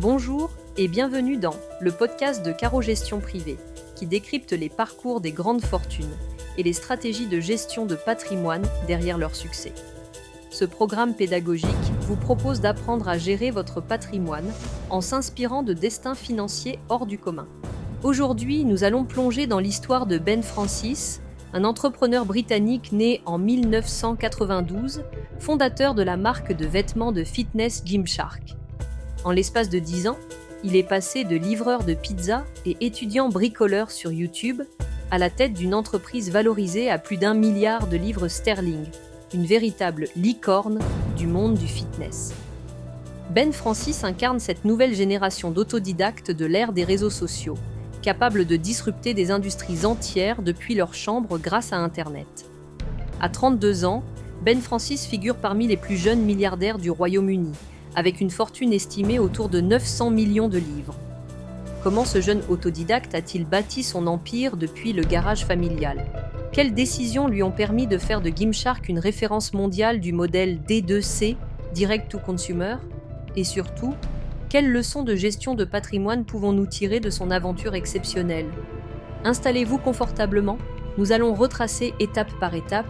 Bonjour et bienvenue dans le podcast de Caro Gestion Privée qui décrypte les parcours des grandes fortunes et les stratégies de gestion de patrimoine derrière leur succès. Ce programme pédagogique vous propose d'apprendre à gérer votre patrimoine en s'inspirant de destins financiers hors du commun. Aujourd'hui, nous allons plonger dans l'histoire de Ben Francis, un entrepreneur britannique né en 1992, fondateur de la marque de vêtements de fitness Gymshark. En l'espace de 10 ans, il est passé de livreur de pizza et étudiant bricoleur sur YouTube à la tête d'une entreprise valorisée à plus d'1 milliard de livres sterling, une véritable licorne du monde du fitness. Ben Francis incarne cette nouvelle génération d'autodidactes de l'ère des réseaux sociaux, capables de disrupter des industries entières depuis leur chambre grâce à Internet. À 32 ans, Ben Francis figure parmi les plus jeunes milliardaires du Royaume-Uni, avec une fortune estimée autour de 900 millions de livres. Comment ce jeune autodidacte a-t-il bâti son empire depuis le garage familial ? Quelles décisions lui ont permis de faire de Gymshark une référence mondiale du modèle D2C, Direct to Consumer ? Et surtout, quelles leçons de gestion de patrimoine pouvons-nous tirer de son aventure exceptionnelle ? Installez-vous confortablement, nous allons retracer étape par étape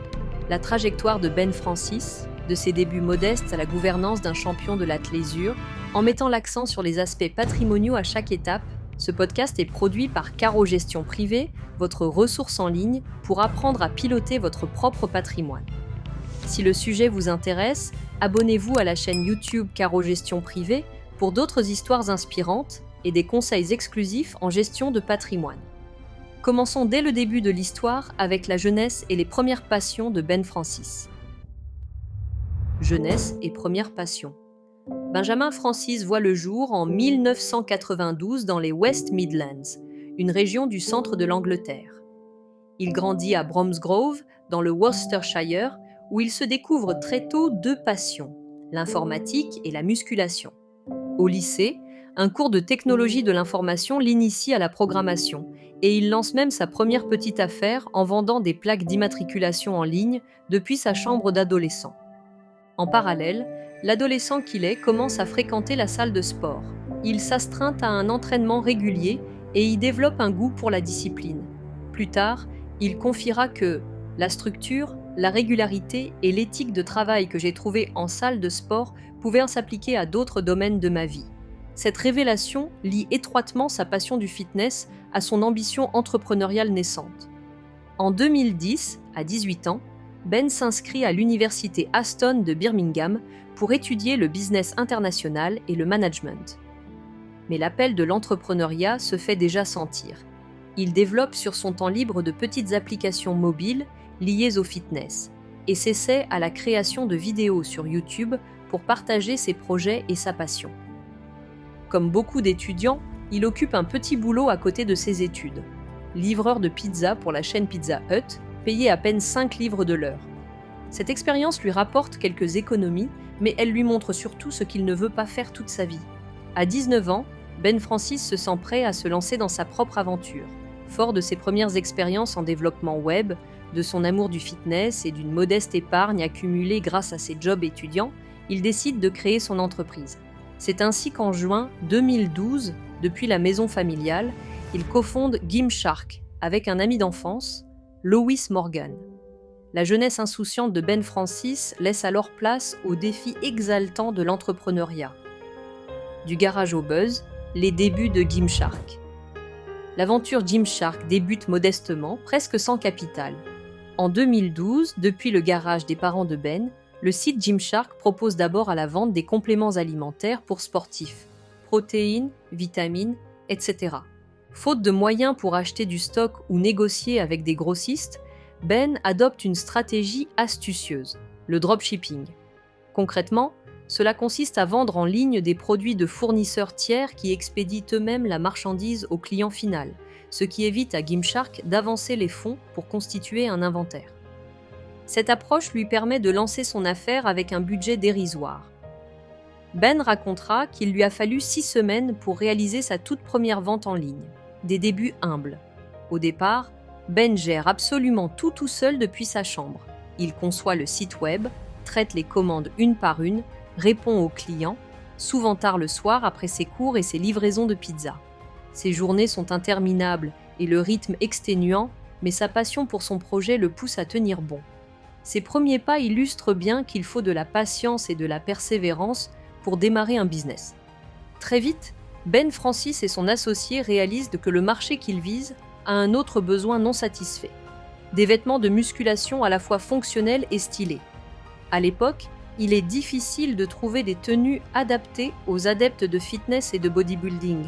la trajectoire de Ben Francis, de ses débuts modestes à la gouvernance d'un champion de l'athléisure, en mettant l'accent sur les aspects patrimoniaux à chaque étape. Ce podcast est produit par Caro Gestion Privée, votre ressource en ligne pour apprendre à piloter votre propre patrimoine. Si le sujet vous intéresse, abonnez-vous à la chaîne YouTube Caro Gestion Privée pour d'autres histoires inspirantes et des conseils exclusifs en gestion de patrimoine. Commençons dès le début de l'histoire avec la jeunesse et les premières passions de Ben Francis. Jeunesse et première passion. Benjamin Francis voit le jour en 1992 dans les West Midlands, une région du centre de l'Angleterre. Il grandit à Bromsgrove, dans le Worcestershire, où il se découvre très tôt deux passions, l'informatique et la musculation. Au lycée, un cours de technologie de l'information l'initie à la programmation, et il lance même sa première petite affaire en vendant des plaques d'immatriculation en ligne depuis sa chambre d'adolescent. En parallèle, l'adolescent qu'il est commence à fréquenter la salle de sport. Il s'astreint à un entraînement régulier et y développe un goût pour la discipline. Plus tard, il confiera que « la structure, la régularité et l'éthique de travail que j'ai trouvée en salle de sport pouvaient s'appliquer à d'autres domaines de ma vie ». Cette révélation lie étroitement sa passion du fitness à son ambition entrepreneuriale naissante. En 2010, à 18 ans, Ben s'inscrit à l'université Aston de Birmingham pour étudier le business international et le management. Mais l'appel de l'entrepreneuriat se fait déjà sentir. Il développe sur son temps libre de petites applications mobiles liées au fitness et s'essaie à la création de vidéos sur YouTube pour partager ses projets et sa passion. Comme beaucoup d'étudiants, il occupe un petit boulot à côté de ses études. Livreur de pizza pour la chaîne Pizza Hut, payé à peine 5 livres de l'heure. Cette expérience lui rapporte quelques économies, mais elle lui montre surtout ce qu'il ne veut pas faire toute sa vie. À 19 ans, Ben Francis se sent prêt à se lancer dans sa propre aventure. Fort de ses premières expériences en développement web, de son amour du fitness et d'une modeste épargne accumulée grâce à ses jobs étudiants, il décide de créer son entreprise. C'est ainsi qu'en juin 2012, depuis la maison familiale, il cofonde Gymshark avec un ami d'enfance, Lewis Morgan. La jeunesse insouciante de Ben Francis laisse alors place aux défis exaltants de l'entrepreneuriat. Du garage au buzz, les débuts de Gymshark. L'aventure Gymshark débute modestement, presque sans capital. En 2012, depuis le garage des parents de Ben, le site Gymshark propose d'abord à la vente des compléments alimentaires pour sportifs, protéines, vitamines, etc. Faute de moyens pour acheter du stock ou négocier avec des grossistes, Ben adopte une stratégie astucieuse, le dropshipping. Concrètement, cela consiste à vendre en ligne des produits de fournisseurs tiers qui expédient eux-mêmes la marchandise au client final, ce qui évite à Gymshark d'avancer les fonds pour constituer un inventaire. Cette approche lui permet de lancer son affaire avec un budget dérisoire. Ben racontera qu'il lui a fallu 6 semaines pour réaliser sa toute première vente en ligne. Des débuts humbles. Au départ, Ben gère absolument tout seul depuis sa chambre. Il conçoit le site web, traite les commandes une par une, répond aux clients souvent tard le soir après ses cours et ses livraisons de pizza. Ses journées sont interminables et le rythme exténuant, mais sa passion pour son projet le pousse à tenir bon. Ses premiers pas illustrent bien qu'il faut de la patience et de la persévérance pour démarrer un business. Très vite, Ben Francis et son associé réalisent que le marché qu'ils visent a un autre besoin non satisfait. Des vêtements de musculation à la fois fonctionnels et stylés. À l'époque, il est difficile de trouver des tenues adaptées aux adeptes de fitness et de bodybuilding.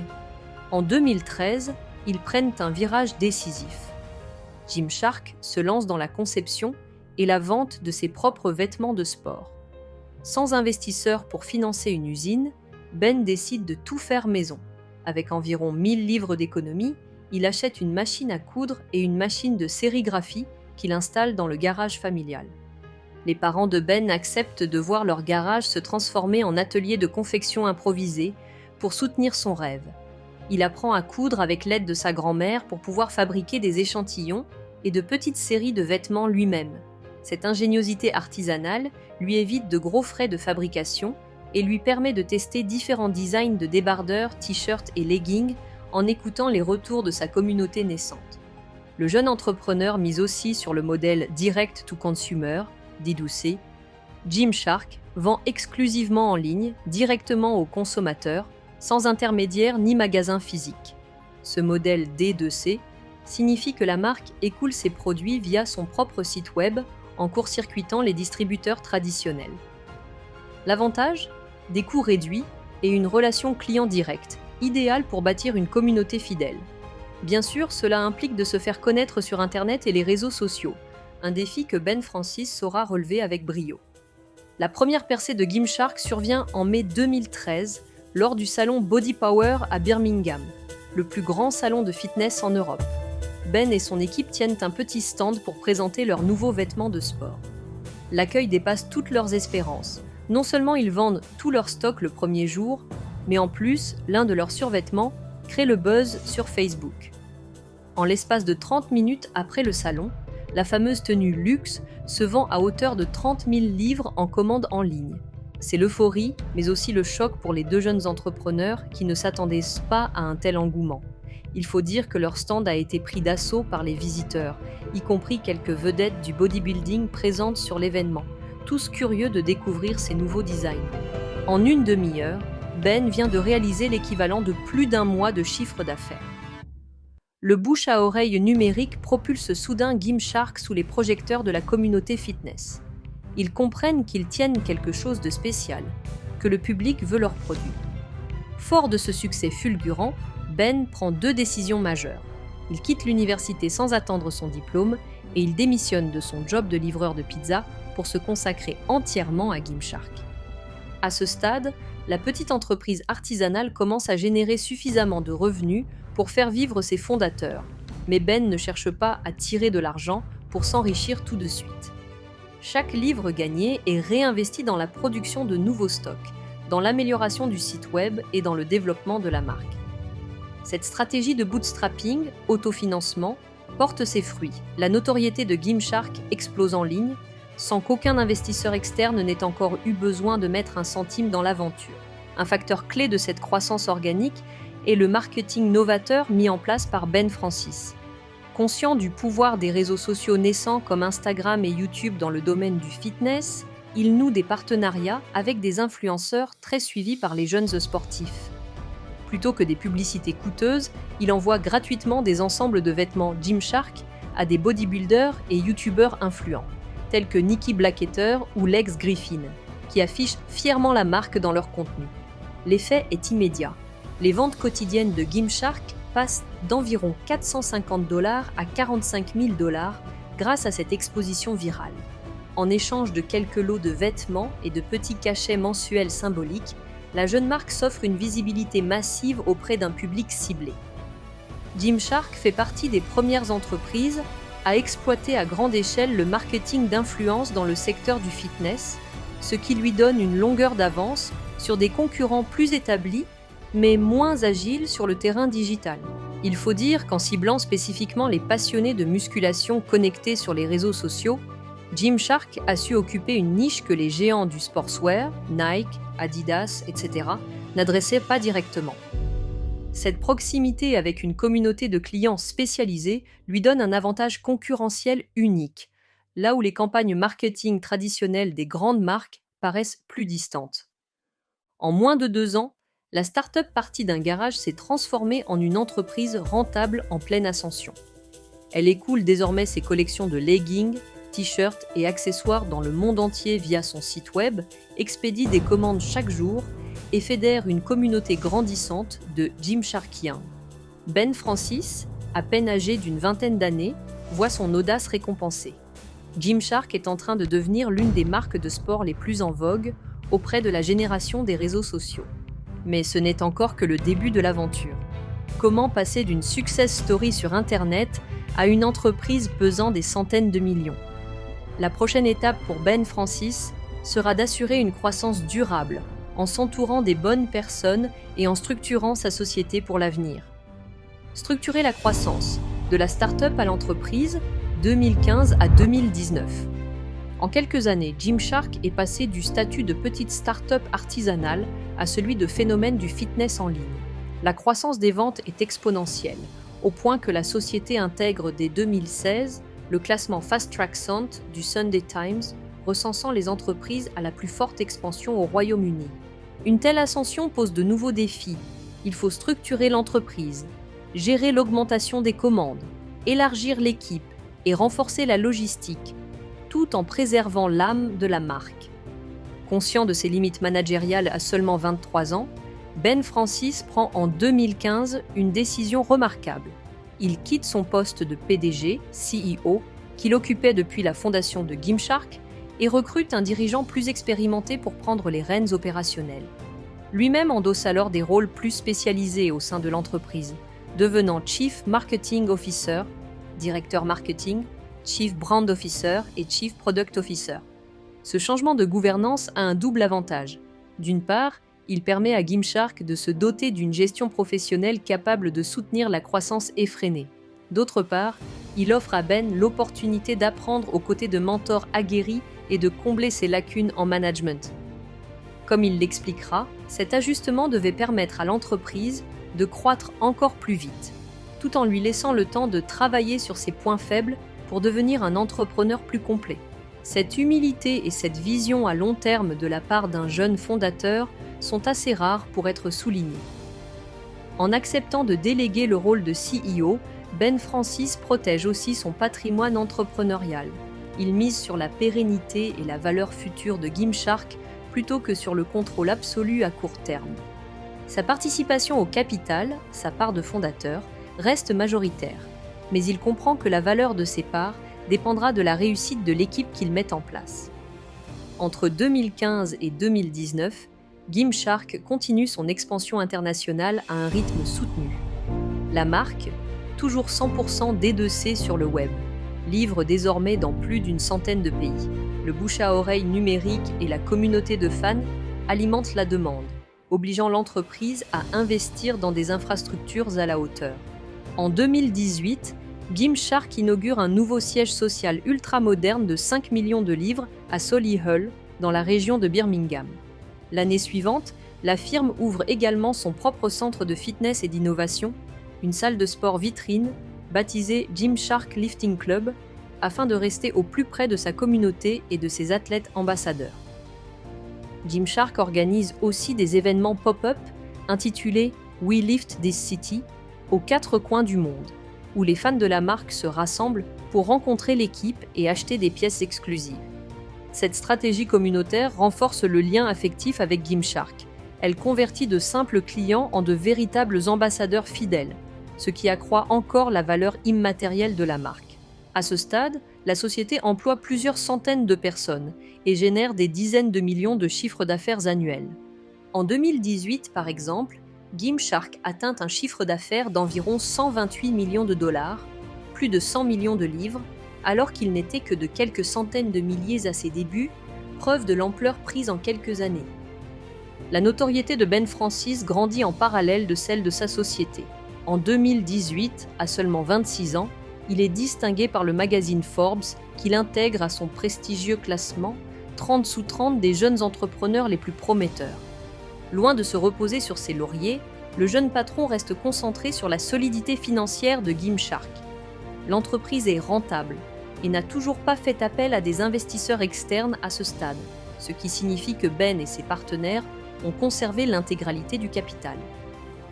En 2013, ils prennent un virage décisif. Gymshark se lance dans la conception et la vente de ses propres vêtements de sport. Sans investisseur pour financer une usine, Ben décide de tout faire maison. Avec environ 1000 livres d'économie, il achète une machine à coudre et une machine de sérigraphie qu'il installe dans le garage familial. Les parents de Ben acceptent de voir leur garage se transformer en atelier de confection improvisé pour soutenir son rêve. Il apprend à coudre avec l'aide de sa grand-mère pour pouvoir fabriquer des échantillons et de petites séries de vêtements lui-même. Cette ingéniosité artisanale lui évite de gros frais de fabrication et lui permet de tester différents designs de débardeurs, t-shirts et leggings en écoutant les retours de sa communauté naissante. Le jeune entrepreneur mise aussi sur le modèle direct to consumer, D2C. Gymshark vend exclusivement en ligne, directement aux consommateurs, sans intermédiaire ni magasin physique. Ce modèle D2C signifie que la marque écoule ses produits via son propre site web en court-circuitant les distributeurs traditionnels. L'avantage ? Des coûts réduits et une relation client directe, idéale pour bâtir une communauté fidèle. Bien sûr, cela implique de se faire connaître sur Internet et les réseaux sociaux, un défi que Ben Francis saura relever avec brio. La première percée de Gymshark survient en mai 2013, lors du salon Body Power à Birmingham, le plus grand salon de fitness en Europe. Ben et son équipe tiennent un petit stand pour présenter leurs nouveaux vêtements de sport. L'accueil dépasse toutes leurs espérances. Non seulement ils vendent tout leur stock le premier jour, mais en plus, l'un de leurs survêtements crée le buzz sur Facebook. En l'espace de 30 minutes après le salon, la fameuse tenue luxe se vend à hauteur de 30 000 livres en commande en ligne. C'est l'euphorie, mais aussi le choc pour les deux jeunes entrepreneurs qui ne s'attendaient pas à un tel engouement. Il faut dire que leur stand a été pris d'assaut par les visiteurs, y compris quelques vedettes du bodybuilding présentes sur l'événement, tous curieux de découvrir ces nouveaux designs. En une demi-heure, Ben vient de réaliser l'équivalent de plus d'un mois de chiffre d'affaires. Le bouche à oreille numérique propulse soudain Gymshark sous les projecteurs de la communauté fitness. Ils comprennent qu'ils tiennent quelque chose de spécial, que le public veut leur produit. Fort de ce succès fulgurant, Ben prend 2 décisions majeures. Il quitte l'université sans attendre son diplôme et il démissionne de son job de livreur de pizza pour se consacrer entièrement à Gymshark. À ce stade, la petite entreprise artisanale commence à générer suffisamment de revenus pour faire vivre ses fondateurs, mais Ben ne cherche pas à tirer de l'argent pour s'enrichir tout de suite. Chaque livre gagné est réinvesti dans la production de nouveaux stocks, dans l'amélioration du site web et dans le développement de la marque. Cette stratégie de bootstrapping, autofinancement, porte ses fruits. La notoriété de Gymshark explose en ligne, sans qu'aucun investisseur externe n'ait encore eu besoin de mettre un centime dans l'aventure. Un facteur clé de cette croissance organique est le marketing novateur mis en place par Ben Francis. Conscient du pouvoir des réseaux sociaux naissants comme Instagram et YouTube dans le domaine du fitness, il noue des partenariats avec des influenceurs très suivis par les jeunes sportifs. Plutôt que des publicités coûteuses, il envoie gratuitement des ensembles de vêtements Gymshark à des bodybuilders et youtubeurs influents, tels que Nikki Blacketter ou Lex Griffin, qui affichent fièrement la marque dans leur contenu. L'effet est immédiat. Les ventes quotidiennes de Gymshark passent d'environ $450 à $45 000 grâce à cette exposition virale. En échange de quelques lots de vêtements et de petits cachets mensuels symboliques, la jeune marque s'offre une visibilité massive auprès d'un public ciblé. Gymshark fait partie des premières entreprises à exploiter à grande échelle le marketing d'influence dans le secteur du fitness, ce qui lui donne une longueur d'avance sur des concurrents plus établis, mais moins agiles sur le terrain digital. Il faut dire qu'en ciblant spécifiquement les passionnés de musculation connectés sur les réseaux sociaux, Gymshark a su occuper une niche que les géants du sportswear, Nike, Adidas, etc., n'adressaient pas directement. Cette proximité avec une communauté de clients spécialisés lui donne un avantage concurrentiel unique, là où les campagnes marketing traditionnelles des grandes marques paraissent plus distantes. En moins de 2 ans, la start-up partie d'un garage s'est transformée en une entreprise rentable en pleine ascension. Elle écoule désormais ses collections de leggings, t-shirts et accessoires dans le monde entier via son site web, expédie des commandes chaque jour et fédère une communauté grandissante de Gymsharkiens. Ben Francis, à peine âgé d'une vingtaine d'années, voit son audace récompensée. Gymshark est en train de devenir l'une des marques de sport les plus en vogue auprès de la génération des réseaux sociaux. Mais ce n'est encore que le début de l'aventure. Comment passer d'une success story sur Internet à une entreprise pesant des centaines de millions? La prochaine étape pour Ben Francis sera d'assurer une croissance durable, en s'entourant des bonnes personnes et en structurant sa société pour l'avenir. Structurer la croissance, de la start-up à l'entreprise, 2015 à 2019. En quelques années, Gymshark est passé du statut de petite start-up artisanale à celui de phénomène du fitness en ligne. La croissance des ventes est exponentielle, au point que la société intègre dès 2016 le classement Fast Track Cent du Sunday Times, recensant les entreprises à la plus forte expansion au Royaume-Uni. Une telle ascension pose de nouveaux défis. Il faut structurer l'entreprise, gérer l'augmentation des commandes, élargir l'équipe et renforcer la logistique, tout en préservant l'âme de la marque. Conscient de ses limites managériales à seulement 23 ans, Ben Francis prend en 2015 une décision remarquable. Il quitte son poste de PDG, CEO, qu'il occupait depuis la fondation de Gymshark, et recrute un dirigeant plus expérimenté pour prendre les rênes opérationnelles. Lui-même endosse alors des rôles plus spécialisés au sein de l'entreprise, devenant Chief Marketing Officer, directeur marketing, Chief Brand Officer et Chief Product Officer. Ce changement de gouvernance a un double avantage. D'une part, il permet à Gymshark de se doter d'une gestion professionnelle capable de soutenir la croissance effrénée. D'autre part, il offre à Ben l'opportunité d'apprendre aux côtés de mentors aguerris et de combler ses lacunes en management. Comme il l'expliquera, cet ajustement devait permettre à l'entreprise de croître encore plus vite, tout en lui laissant le temps de travailler sur ses points faibles pour devenir un entrepreneur plus complet. Cette humilité et cette vision à long terme de la part d'un jeune fondateur sont assez rares pour être soulignées. En acceptant de déléguer le rôle de CEO, Ben Francis protège aussi son patrimoine entrepreneurial. Il mise sur la pérennité et la valeur future de Gymshark plutôt que sur le contrôle absolu à court terme. Sa participation au capital, sa part de fondateur, reste majoritaire, mais il comprend que la valeur de ses parts dépendra de la réussite de l'équipe qu'il met en place. Entre 2015 et 2019, Gymshark continue son expansion internationale à un rythme soutenu. La marque, toujours 100% D2C sur le web, livre désormais dans plus d'une centaine de pays. Le bouche-à-oreille numérique et la communauté de fans alimentent la demande, obligeant l'entreprise à investir dans des infrastructures à la hauteur. En 2018, Gymshark inaugure un nouveau siège social ultra-moderne de 5 millions de livres à Solihull, dans la région de Birmingham. L'année suivante, la firme ouvre également son propre centre de fitness et d'innovation, une salle de sport vitrine baptisée Gymshark Lifting Club, afin de rester au plus près de sa communauté et de ses athlètes ambassadeurs. Gymshark organise aussi des événements pop-up intitulés We Lift This City aux 4 coins du monde, où les fans de la marque se rassemblent pour rencontrer l'équipe et acheter des pièces exclusives. Cette stratégie communautaire renforce le lien affectif avec Gymshark. Elle convertit de simples clients en de véritables ambassadeurs fidèles, ce qui accroît encore la valeur immatérielle de la marque. À ce stade, la société emploie plusieurs centaines de personnes et génère des dizaines de millions de chiffres d'affaires annuels. En 2018, par exemple, Gymshark atteint un chiffre d'affaires d'environ 128 millions de dollars, plus de 100 millions de livres, alors qu'il n'était que de quelques centaines de milliers à ses débuts, preuve de l'ampleur prise en quelques années. La notoriété de Ben Francis grandit en parallèle de celle de sa société. En 2018, à seulement 26 ans, il est distingué par le magazine Forbes qui l'intègre à son prestigieux classement 30 sous 30 des jeunes entrepreneurs les plus prometteurs. Loin de se reposer sur ses lauriers, le jeune patron reste concentré sur la solidité financière de Gymshark. L'entreprise est rentable et n'a toujours pas fait appel à des investisseurs externes à ce stade, ce qui signifie que Ben et ses partenaires ont conservé l'intégralité du capital.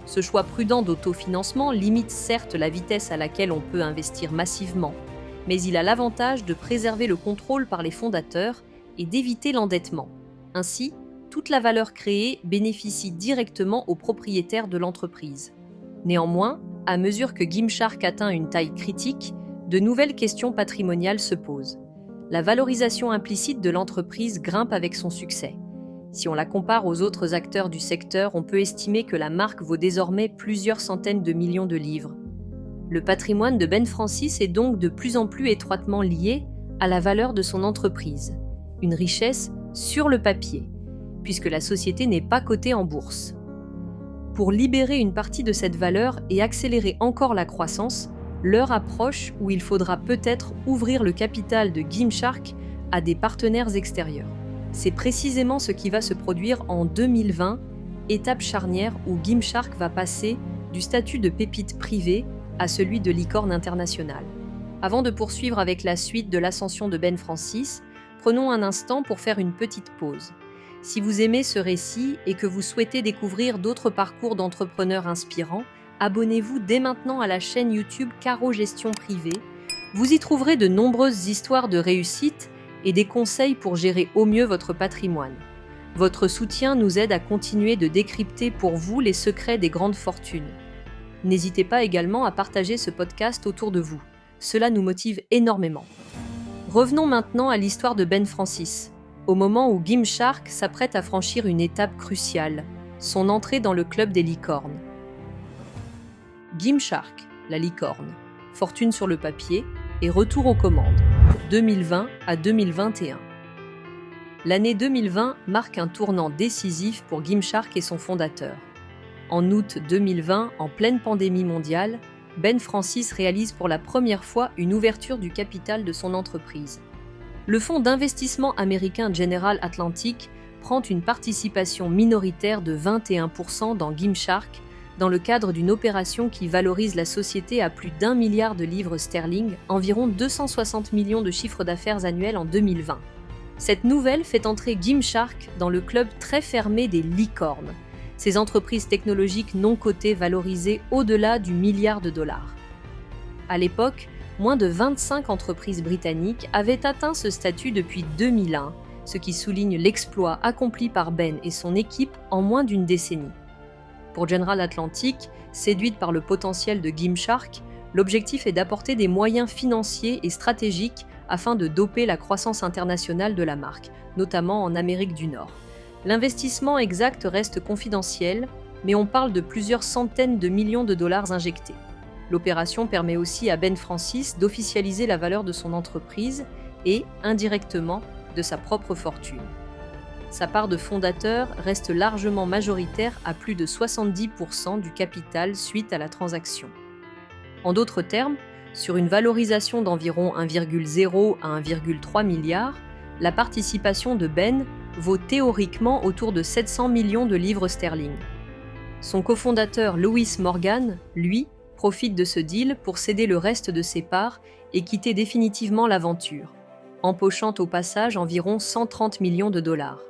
Ce choix prudent d'autofinancement limite certes la vitesse à laquelle on peut investir massivement, mais il a l'avantage de préserver le contrôle par les fondateurs et d'éviter l'endettement. Ainsi, toute la valeur créée bénéficie directement aux propriétaires de l'entreprise. Néanmoins, à mesure que Gymshark atteint une taille critique, de nouvelles questions patrimoniales se posent. La valorisation implicite de l'entreprise grimpe avec son succès. Si on la compare aux autres acteurs du secteur, on peut estimer que la marque vaut désormais plusieurs centaines de millions de livres. Le patrimoine de Ben Francis est donc de plus en plus étroitement lié à la valeur de son entreprise, une richesse sur le papier, puisque la société n'est pas cotée en bourse. Pour libérer une partie de cette valeur et accélérer encore la croissance, l'heure approche où il faudra peut-être ouvrir le capital de Gymshark à des partenaires extérieurs. C'est précisément ce qui va se produire en 2020, étape charnière où Gymshark va passer du statut de pépite privée à celui de licorne internationale. Avant de poursuivre avec la suite de l'ascension de Ben Francis, prenons un instant pour faire une petite pause. Si vous aimez ce récit et que vous souhaitez découvrir d'autres parcours d'entrepreneurs inspirants, abonnez-vous dès maintenant à la chaîne YouTube Caro Gestion Privée. Vous y trouverez de nombreuses histoires de réussite et des conseils pour gérer au mieux votre patrimoine. Votre soutien nous aide à continuer de décrypter pour vous les secrets des grandes fortunes. N'hésitez pas également à partager ce podcast autour de vous. Cela nous motive énormément. Revenons maintenant à l'histoire de Ben Francis, au moment où Gymshark s'apprête à franchir une étape cruciale, son entrée dans le club des licornes. Gymshark, la licorne, fortune sur le papier et retour aux commandes, 2020 à 2021. L'année 2020 marque un tournant décisif pour Gymshark et son fondateur. En août 2020, en pleine pandémie mondiale, Ben Francis réalise pour la première fois une ouverture du capital de son entreprise. Le fonds d'investissement américain General Atlantic prend une participation minoritaire de 21% dans Gymshark dans le cadre d'une opération qui valorise la société à plus d'1 milliard de livres sterling, environ 260 millions de chiffre d'affaires annuel en 2020. Cette nouvelle fait entrer Gymshark dans le club très fermé des licornes, ces entreprises technologiques non cotées valorisées au-delà du milliard de dollars. À l'époque, moins de 25 entreprises britanniques avaient atteint ce statut depuis 2001, ce qui souligne l'exploit accompli par Ben et son équipe en moins d'une décennie. Pour General Atlantic, séduite par le potentiel de Gymshark, l'objectif est d'apporter des moyens financiers et stratégiques afin de doper la croissance internationale de la marque, notamment en Amérique du Nord. L'investissement exact reste confidentiel, mais on parle de plusieurs centaines de millions de dollars injectés. L'opération permet aussi à Ben Francis d'officialiser la valeur de son entreprise et, indirectement, de sa propre fortune. Sa part de fondateur reste largement majoritaire à plus de 70% du capital suite à la transaction. En d'autres termes, sur une valorisation d'environ 1,0 à 1,3 milliard, la participation de Ben vaut théoriquement autour de 700 millions de livres sterling. Son cofondateur Lewis Morgan, lui, profite de ce deal pour céder le reste de ses parts et quitter définitivement l'aventure, empochant au passage environ 130 millions de dollars.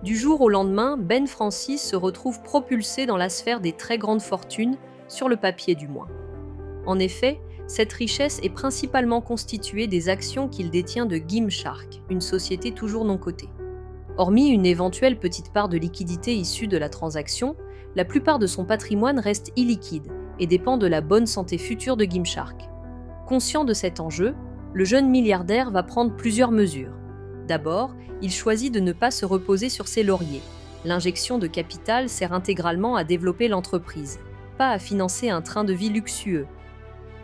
Du jour au lendemain, Ben Francis se retrouve propulsé dans la sphère des très grandes fortunes, sur le papier du moins. En effet, cette richesse est principalement constituée des actions qu'il détient de Gymshark, une société toujours non cotée. Hormis une éventuelle petite part de liquidité issue de la transaction, la plupart de son patrimoine reste illiquide et dépend de la bonne santé future de Gymshark. Conscient de cet enjeu, le jeune milliardaire va prendre plusieurs mesures. D'abord, il choisit de ne pas se reposer sur ses lauriers. L'injection de capital sert intégralement à développer l'entreprise, pas à financer un train de vie luxueux.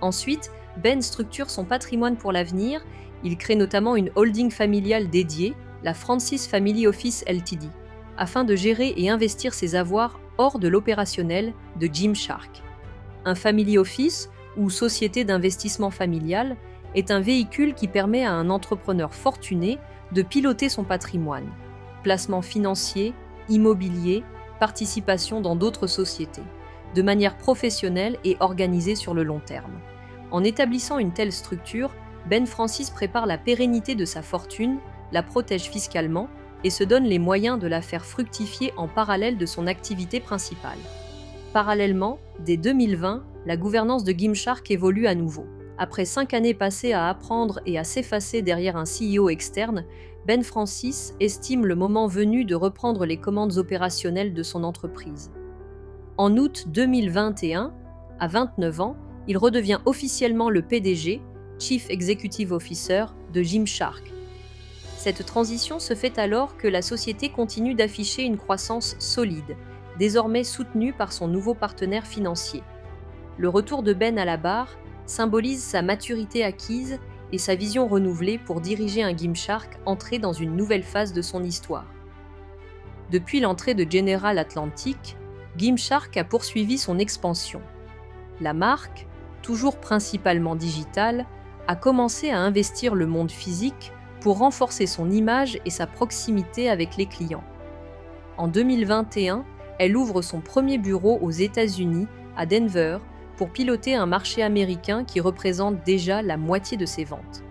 Ensuite, Ben structure son patrimoine pour l'avenir. Il crée notamment une holding familiale dédiée, la Francis Family Office Ltd, afin de gérer et investir ses avoirs hors de l'opérationnel de Gymshark. Un family office, ou société d'investissement familial, est un véhicule qui permet à un entrepreneur fortuné de piloter son patrimoine. Placements financiers, immobiliers, participation dans d'autres sociétés, de manière professionnelle et organisée sur le long terme. En établissant une telle structure, Ben Francis prépare la pérennité de sa fortune, la protège fiscalement et se donne les moyens de la faire fructifier en parallèle de son activité principale. Parallèlement, dès 2020, la gouvernance de Gymshark évolue à nouveau. Après 5 années passées à apprendre et à s'effacer derrière un CEO externe, Ben Francis estime le moment venu de reprendre les commandes opérationnelles de son entreprise. En août 2021, à 29 ans, il redevient officiellement le PDG, Chief Executive Officer, de Gymshark. Cette transition se fait alors que la société continue d'afficher une croissance solide, désormais soutenue par son nouveau partenaire financier. Le retour de Ben à la barre symbolise sa maturité acquise et sa vision renouvelée pour diriger un Gymshark entré dans une nouvelle phase de son histoire. Depuis l'entrée de General Atlantic, Gymshark a poursuivi son expansion. La marque, toujours principalement digitale, a commencé à investir le monde physique pour renforcer son image et sa proximité avec les clients. En 2021, elle ouvre son premier bureau aux États-Unis, à Denver, pour piloter un marché américain qui représente déjà la moitié de ses ventes.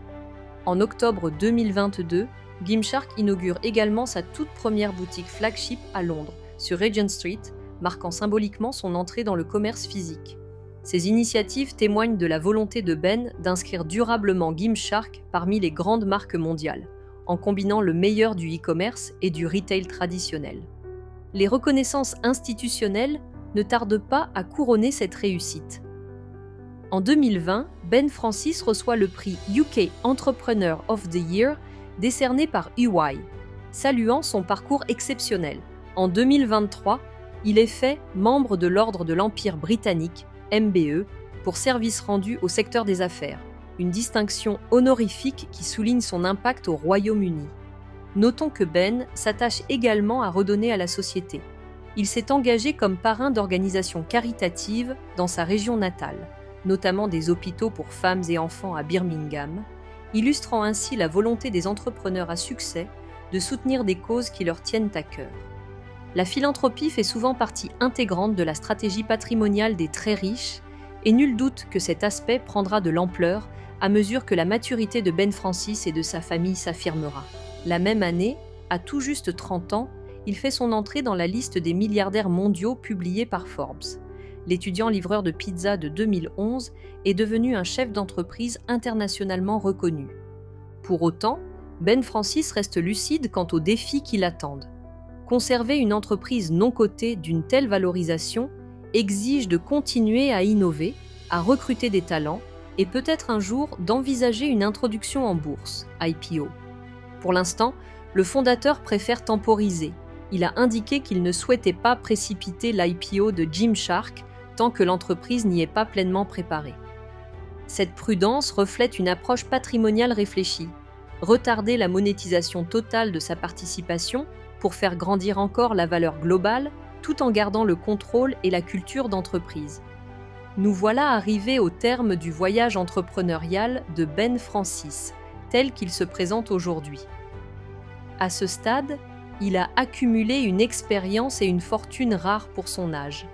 En octobre 2022, Gymshark inaugure également sa toute première boutique flagship à Londres, sur Regent Street, marquant symboliquement son entrée dans le commerce physique. Ces initiatives témoignent de la volonté de Ben d'inscrire durablement Gymshark parmi les grandes marques mondiales, en combinant le meilleur du e-commerce et du retail traditionnel. Les reconnaissances institutionnelles ne tardent pas à couronner cette réussite. En 2020, Ben Francis reçoit le prix UK Entrepreneur of the Year décerné par EY, saluant son parcours exceptionnel. En 2023, il est fait membre de l'Ordre de l'Empire britannique, MBE, pour services rendus au secteur des affaires, une distinction honorifique qui souligne son impact au Royaume-Uni. Notons que Ben s'attache également à redonner à la société. Il s'est engagé comme parrain d'organisations caritatives dans sa région natale, notamment des hôpitaux pour femmes et enfants à Birmingham, illustrant ainsi la volonté des entrepreneurs à succès de soutenir des causes qui leur tiennent à cœur. La philanthropie fait souvent partie intégrante de la stratégie patrimoniale des très riches, et nul doute que cet aspect prendra de l'ampleur à mesure que la maturité de Ben Francis et de sa famille s'affirmera. La même année, à tout juste 30 ans, il fait son entrée dans la liste des milliardaires mondiaux publiée par Forbes. L'étudiant livreur de pizza de 2011 est devenu un chef d'entreprise internationalement reconnu. Pour autant, Ben Francis reste lucide quant aux défis qui l'attendent. Conserver une entreprise non cotée d'une telle valorisation exige de continuer à innover, à recruter des talents et peut-être un jour d'envisager une introduction en bourse, IPO. Pour l'instant, le fondateur préfère temporiser. Il a indiqué qu'il ne souhaitait pas précipiter l'IPO de Gymshark tant que l'entreprise n'y est pas pleinement préparée. Cette prudence reflète une approche patrimoniale réfléchie. Retarder la monétisation totale de sa participation pour faire grandir encore la valeur globale, tout en gardant le contrôle et la culture d'entreprise. Nous voilà arrivés au terme du voyage entrepreneurial de Ben Francis, tel qu'il se présente aujourd'hui. À ce stade, il a accumulé une expérience et une fortune rares pour son âge.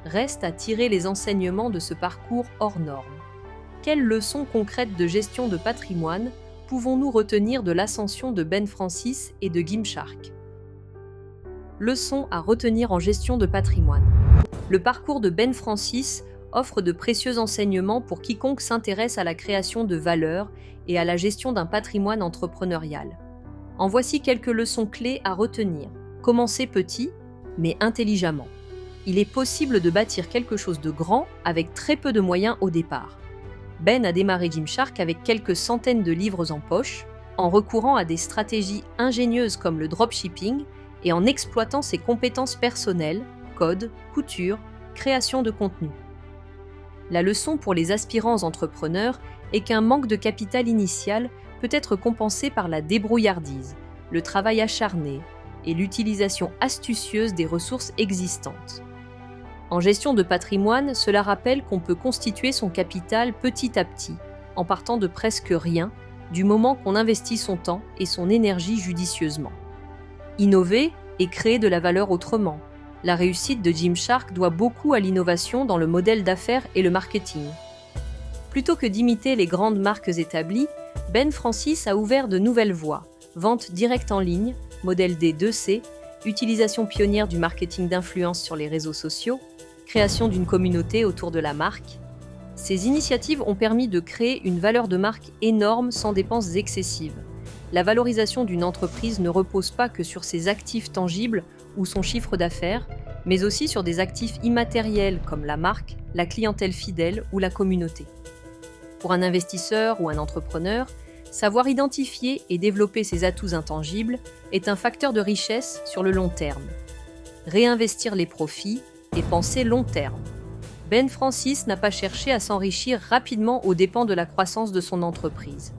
Reste à tirer les enseignements de ce parcours hors norme. Quelles leçons concrètes de gestion de patrimoine pouvons-nous retenir de l'ascension de Ben Francis et de Gymshark ? Leçons à retenir en gestion de patrimoine. Le parcours de Ben Francis offre de précieux enseignements pour quiconque s'intéresse à la création de valeur et à la gestion d'un patrimoine entrepreneurial. En voici quelques leçons clés à retenir. Commencez petit, mais intelligemment. Il est possible de bâtir quelque chose de grand avec très peu de moyens au départ. Ben a démarré Gymshark avec quelques centaines de livres en poche, en recourant à des stratégies ingénieuses comme le dropshipping et en exploitant ses compétences personnelles, code, couture, création de contenu. La leçon pour les aspirants entrepreneurs est qu'un manque de capital initial peut être compensé par la débrouillardise, le travail acharné et l'utilisation astucieuse des ressources existantes. En gestion de patrimoine, cela rappelle qu'on peut constituer son capital petit à petit, en partant de presque rien, du moment qu'on investit son temps et son énergie judicieusement. Innover et créer de la valeur autrement. La réussite de Gymshark doit beaucoup à l'innovation dans le modèle d'affaires et le marketing. Plutôt que d'imiter les grandes marques établies, Ben Francis a ouvert de nouvelles voies. Vente directe en ligne, modèle D2C, utilisation pionnière du marketing d'influence sur les réseaux sociaux, création d'une communauté autour de la marque. Ces initiatives ont permis de créer une valeur de marque énorme sans dépenses excessives. La valorisation d'une entreprise ne repose pas que sur ses actifs tangibles ou son chiffre d'affaires, mais aussi sur des actifs immatériels comme la marque, la clientèle fidèle ou la communauté. Pour un investisseur ou un entrepreneur, savoir identifier et développer ses atouts intangibles est un facteur de richesse sur le long terme. Réinvestir les profits et penser long terme. Ben Francis n'a pas cherché à s'enrichir rapidement aux dépens de la croissance de son entreprise.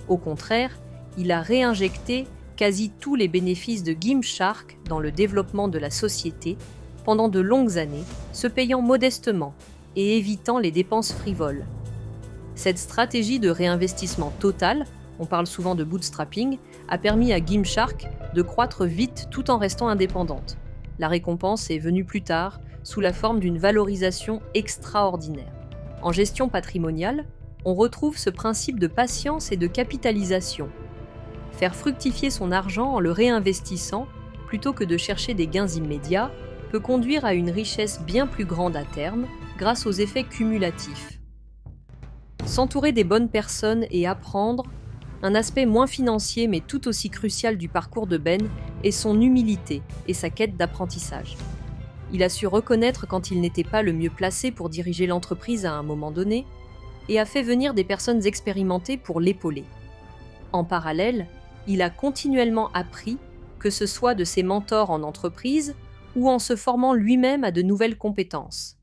Au contraire, il a réinjecté quasi tous les bénéfices de Gymshark dans le développement de la société pendant de longues années, se payant modestement et évitant les dépenses frivoles. Cette stratégie de réinvestissement total, on parle souvent de bootstrapping, a permis à Gymshark de croître vite tout en restant indépendante. La récompense est venue plus tard, sous la forme d'une valorisation extraordinaire. En gestion patrimoniale, on retrouve ce principe de patience et de capitalisation. Faire fructifier son argent en le réinvestissant, plutôt que de chercher des gains immédiats, peut conduire à une richesse bien plus grande à terme, grâce aux effets cumulatifs. S'entourer des bonnes personnes et apprendre, un aspect moins financier mais tout aussi crucial du parcours de Ben est son humilité et sa quête d'apprentissage. Il a su reconnaître quand il n'était pas le mieux placé pour diriger l'entreprise à un moment donné et a fait venir des personnes expérimentées pour l'épauler. En parallèle, il a continuellement appris, que ce soit de ses mentors en entreprise ou en se formant lui-même à de nouvelles compétences.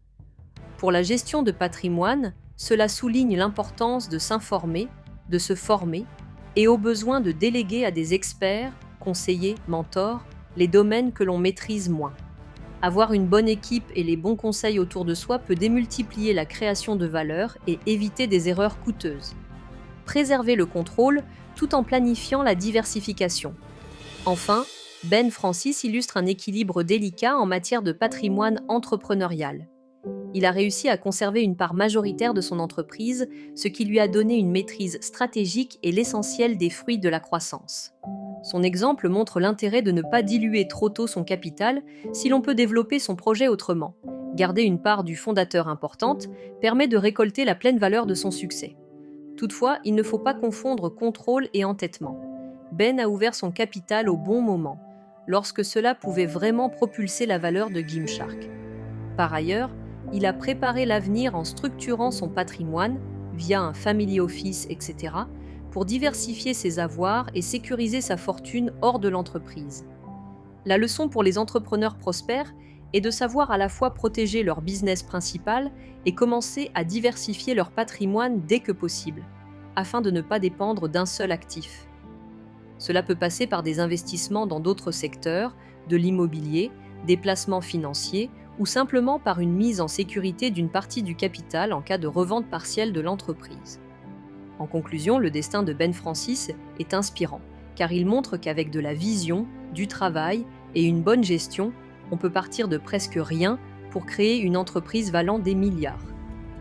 Pour la gestion de patrimoine, cela souligne l'importance de s'informer, de se former et au besoin de déléguer à des experts, conseillers, mentors, les domaines que l'on maîtrise moins. Avoir une bonne équipe et les bons conseils autour de soi peut démultiplier la création de valeur et éviter des erreurs coûteuses. Préserver le contrôle tout en planifiant la diversification. Enfin, Ben Francis illustre un équilibre délicat en matière de patrimoine entrepreneurial. Il a réussi à conserver une part majoritaire de son entreprise, ce qui lui a donné une maîtrise stratégique et l'essentiel des fruits de la croissance. Son exemple montre l'intérêt de ne pas diluer trop tôt son capital si l'on peut développer son projet autrement. Garder une part du fondateur importante permet de récolter la pleine valeur de son succès. Toutefois, il ne faut pas confondre contrôle et entêtement. Ben a ouvert son capital au bon moment, lorsque cela pouvait vraiment propulser la valeur de Gymshark. Par ailleurs, il a préparé l'avenir en structurant son patrimoine, via un family office, etc., pour diversifier ses avoirs et sécuriser sa fortune hors de l'entreprise. La leçon pour les entrepreneurs prospères est de savoir à la fois protéger leur business principal et commencer à diversifier leur patrimoine dès que possible, afin de ne pas dépendre d'un seul actif. Cela peut passer par des investissements dans d'autres secteurs, de l'immobilier, des placements financiers ou simplement par une mise en sécurité d'une partie du capital en cas de revente partielle de l'entreprise. En conclusion, le destin de Ben Francis est inspirant, car il montre qu'avec de la vision, du travail et une bonne gestion, on peut partir de presque rien pour créer une entreprise valant des milliards.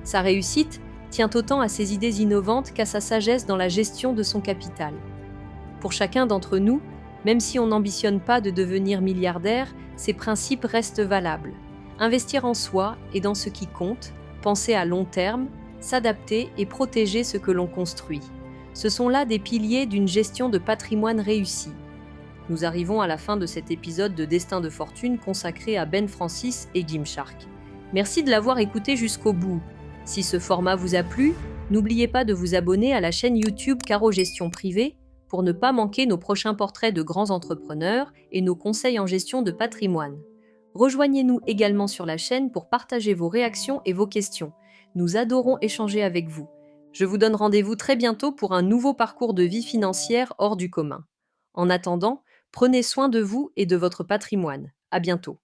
Sa réussite tient autant à ses idées innovantes qu'à sa sagesse dans la gestion de son capital. Pour chacun d'entre nous, même si on n'ambitionne pas de devenir milliardaire, ces principes restent valables. Investir en soi et dans ce qui compte, penser à long terme, s'adapter et protéger ce que l'on construit. Ce sont là des piliers d'une gestion de patrimoine réussie. Nous arrivons à la fin de cet épisode de Destin de Fortune consacré à Ben Francis et Gymshark. Merci de l'avoir écouté jusqu'au bout. Si ce format vous a plu, n'oubliez pas de vous abonner à la chaîne YouTube Caro Gestion Privée pour ne pas manquer nos prochains portraits de grands entrepreneurs et nos conseils en gestion de patrimoine. Rejoignez-nous également sur la chaîne pour partager vos réactions et vos questions. Nous adorons échanger avec vous. Je vous donne rendez-vous très bientôt pour un nouveau parcours de vie financière hors du commun. En attendant, prenez soin de vous et de votre patrimoine. À bientôt.